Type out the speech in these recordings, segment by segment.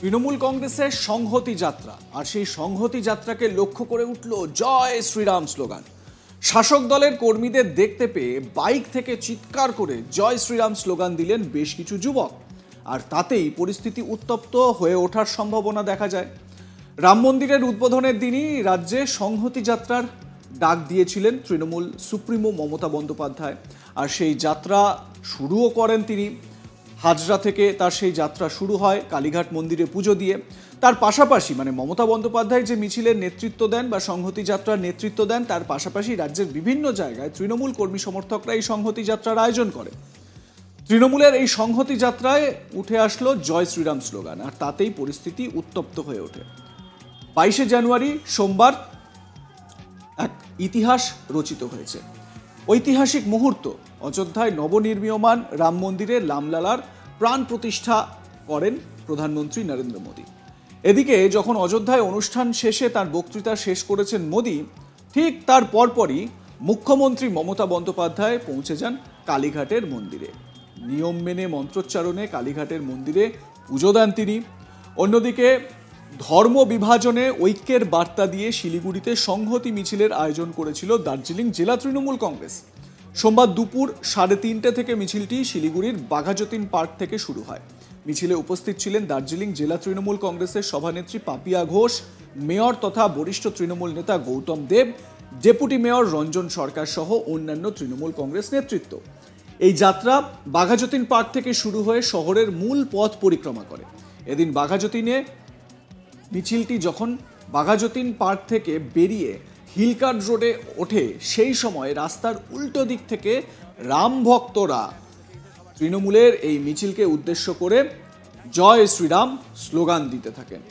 তৃণমূল কংগ্রেসের সংহতি যাত্রা, আর সেই সংহতি যাত্রাকে লক্ষ্য করে উঠল জয় শ্রীরাম স্লোগান। শাসক দলের কর্মীদের দেখতে পেয়ে বাইক থেকে চিৎকার করে জয় শ্রীরাম স্লোগান দিলেন বেশ কিছু যুবক, আর তাতেই পরিস্থিতি উত্তপ্ত হয়ে ওঠার সম্ভাবনা দেখা যায়। রাম মন্দিরের উদ্বোধনের দিনই রাজ্যে সংহতি যাত্রার ডাক দিয়েছিলেন তৃণমূল সুপ্রিমো মমতা বন্দ্যোপাধ্যায়, আর সেই যাত্রা শুরুও করেন তিনি। হাজরা থেকে তার সেই যাত্রা শুরু হয় কালীঘাট মন্দিরে পুজো দিয়ে। তার পাশাপাশি মমতা বন্দ্যোপাধ্যায় যে মিছিলের নেতৃত্ব দেন বা সংহতি যাত্রার নেতৃত্ব দেন, তার পাশাপাশি রাজ্যের বিভিন্ন জায়গায় তৃণমূল কর্মী সমর্থকরা এই সংহতি যাত্রার আয়োজন করে। তৃণমূলের এই সংহতি যাত্রায় উঠে আসলো জয় শ্রীরাম স্লোগান, আর তাতেই পরিস্থিতি উত্তপ্ত হয়ে ওঠে। 22শে জানুয়ারি সোমবার এক ইতিহাস রচিত হয়েছে। ঐতিহাসিক মুহূর্ত, অযোধ্যায় নবনির্মীয়মান রাম মন্দিরে রামলালার প্রাণ প্রতিষ্ঠা করেন প্রধানমন্ত্রী নরেন্দ্র মোদী। এদিকে যখন অযোধ্যায় অনুষ্ঠান শেষে তার বক্তৃতা শেষ করেছেন মোদী, ঠিক তার পরপরই মুখ্যমন্ত্রী মমতা বন্দ্যোপাধ্যায় পৌঁছে যান কালীঘাটের মন্দিরে। নিয়ম মেনে মন্ত্রোচ্চারণে কালীঘাটের মন্দিরে পুজো দেন তিনি। অন্যদিকে ধর্ম বিভাজনে ঐক্যের বার্তা দিয়ে শিলিগুড়িতে সংহতি মিছিলের আয়োজন করেছিল দার্জিলিং জেলা তৃণমূল কংগ্রেস। সোমবার দুপুর 3:30 থেকে মিছিলটি শিলিগুড়ির বাঘাযতীন পার্ক থেকে শুরু হয়। মিছিলে উপস্থিত ছিলেন দার্জিলিং জেলা তৃণমূল কংগ্রেসের সভানেত্রী পাপিয়া ঘোষ, মেয়র তথা বরিষ্ঠ তৃণমূল নেতা গৌতম দেব, ডেপুটি মেয়র রঞ্জন সরকার সহ অন্যান্য তৃণমূল কংগ্রেস নেতৃত্ব। এই যাত্রা বাঘাযতীন পার্ক থেকে শুরু হয়ে শহরের মূল পথ পরিক্রমা করে। এদিন বাঘাযতীনে মিছিলটি যখন বাঘাযতীন পার্ক থেকে বেরিয়ে হিলকার্ট রোডে ওঠে, সেই সময় রাস্তার উল্টো দিক থেকে রাম ভক্তরা তৃণমূলের এই মিছিলকে উদ্দেশ্য করে জয় শ্রীরাম স্লোগান দিতে থাকেন।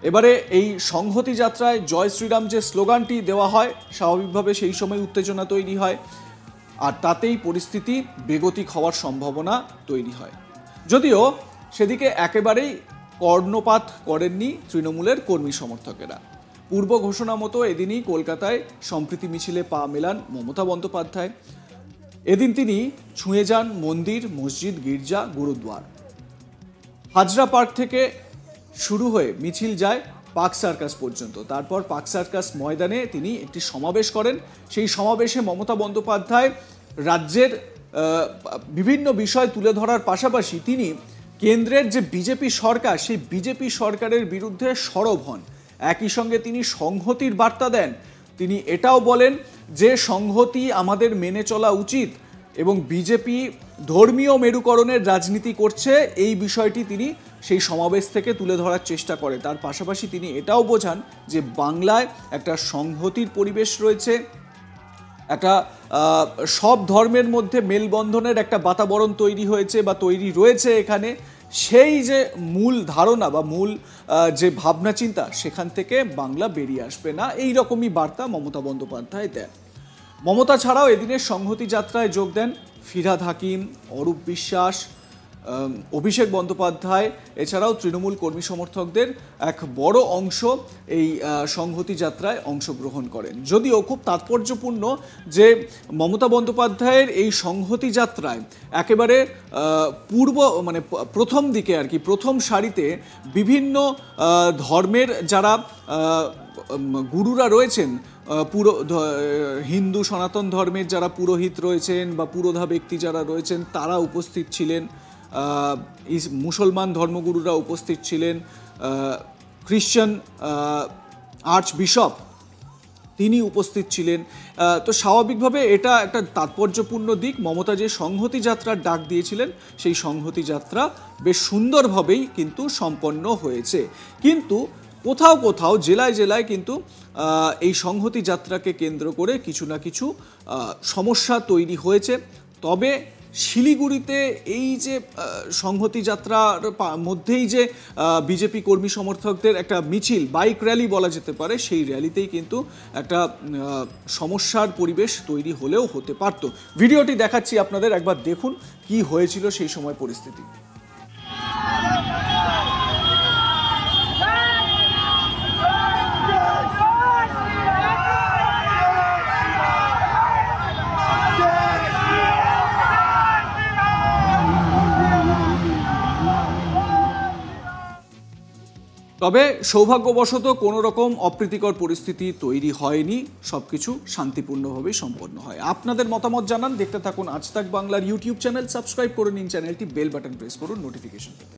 এবারে এই সংহতি যাত্রায় জয় শ্রীরাম যে স্লোগানটি দেওয়া হয়, স্বাভাবিকভাবে সেই সময় উত্তেজনা তৈরি হয়, আর তাতেই পরিস্থিতি বেগতিক হওয়ার সম্ভাবনা তৈরি হয়। যদিও সেদিকে একেবারেই কর্ণপাত করেননি তৃণমূলের কর্মী সমর্থকেরা। পূর্ব ঘোষণা মতো এদিনই কলকাতায় সম্প্রীতি মিছিলে পা মেলান মমতা বন্দ্যোপাধ্যায়। এদিন তিনি ছুঁয়ে যান মন্দির, মসজিদ, গির্জা, গুরুদ্বার। হাজরা পার্ক থেকে শুরু হয়ে মিছিল যায় পার্ক সার্কাস পর্যন্ত। তারপর পার্ক সার্কাস ময়দানে তিনি একটি সমাবেশ করেন। সেই সমাবেশে মমতা বন্দ্যোপাধ্যায় রাজ্যের বিভিন্ন বিষয় তুলে ধরার পাশাপাশি তিনি কেন্দ্রের যে বিজেপি সরকার, সেই বিজেপি সরকারের বিরুদ্ধে সরব হন। একই সঙ্গে তিনি সংহতির বার্তা দেন। তিনি এটাও বলেন যে সংহতি আমাদের মেনে চলা উচিত এবং বিজেপি ধর্মীয় মেরুকরণের রাজনীতি করছে, এই বিষয়টি তিনি সেই সমাবেশ থেকে তুলে ধরার চেষ্টা করে। তার পাশাপাশি তিনি এটাও বোঝান যে বাংলায় একটা সংহতির পরিবেশ রয়েছে, একটা সব ধর্মের মধ্যে মেলবন্ধনের একটা বাতাবরণ তৈরি হয়েছে বা তৈরি রয়েছে এখানে। সেই যে মূল ধারণা বা মূল যে ভাবনা চিন্তা, সেখান থেকে বাংলা বেরিয়ে আসবে না, এই রকমই বার্তা মমতা বন্দ্যোপাধ্যায় দেন। মমতা ছাড়াও এদিনের সংহতি যাত্রায় যোগ দেন ফিরহাদ হাকিম, অরূপ বিশ্বাস, অভিষেক বন্দ্যোপাধ্যায়, এছাড়াও তৃণমূল কর্মী সমর্থকদের এক বড় অংশ এই সংহতি যাত্রায় অংশগ্রহণ করেন। যদিও খুব তাৎপর্যপূর্ণ যে মমতা বন্দ্যোপাধ্যায়ের এই সংহতি যাত্রায় একেবারে প্রথম দিকে আর কি, প্রথম সারিতে বিভিন্ন ধর্মের যারা গুরুরা রয়েছেন, হিন্দু সনাতন ধর্মের যারা পুরোহিত রয়েছেন বা পুরোধা ব্যক্তি যারা রয়েছেন, তারা উপস্থিত ছিলেন। মুসলমান ধর্মগুরুরা উপস্থিত ছিলেন। খ্রিশ্চান আর্চ বিশপ তিনি উপস্থিত ছিলেন। তো স্বাভাবিকভাবে এটা একটা তাৎপর্যপূর্ণ দিক। মমতা যে সংহতি যাত্রার ডাক দিয়েছিলেন, সেই সংহতি যাত্রা বেশ সুন্দরভাবেই কিন্তু সম্পন্ন হয়েছে। কিন্তু কোথাও কোথাও জেলায় জেলায় কিন্তু এই সংহতি যাত্রাকে কেন্দ্র করে কিছু না কিছু সমস্যা তৈরি হয়েছে। তবে শিলিগুড়িতে এই যে সংহতি যাত্রার মধ্যেই যে বিজেপি কর্মী সমর্থকদের একটা মিছিল, বাইক র্যালি বলা যেতে পারে, সেই র্যালিতেই কিন্তু একটা সমস্যার পরিবেশ তৈরি হলেও হতে পারত। ভিডিওটি দেখাচ্ছি আপনাদের, একবার দেখুন কি হয়েছিল সেই সময় পরিস্থিতি। তবে সৌভাগ্যবশত কোনো রকম অপ্রীতিকর পরিস্থিতি তৈরি হয়নি, সবকিছু শান্তিপূর্ণভাবেই সম্পন্ন হয়। আপনাদের মতামত জানান, দেখতে থাকুন আজ তাক বাংলার ইউটিউব চ্যানেল, সাবস্ক্রাইব করে নিন চ্যানেলটি, বেল বাটন প্রেস করুন নোটিফিকেশন পেতে।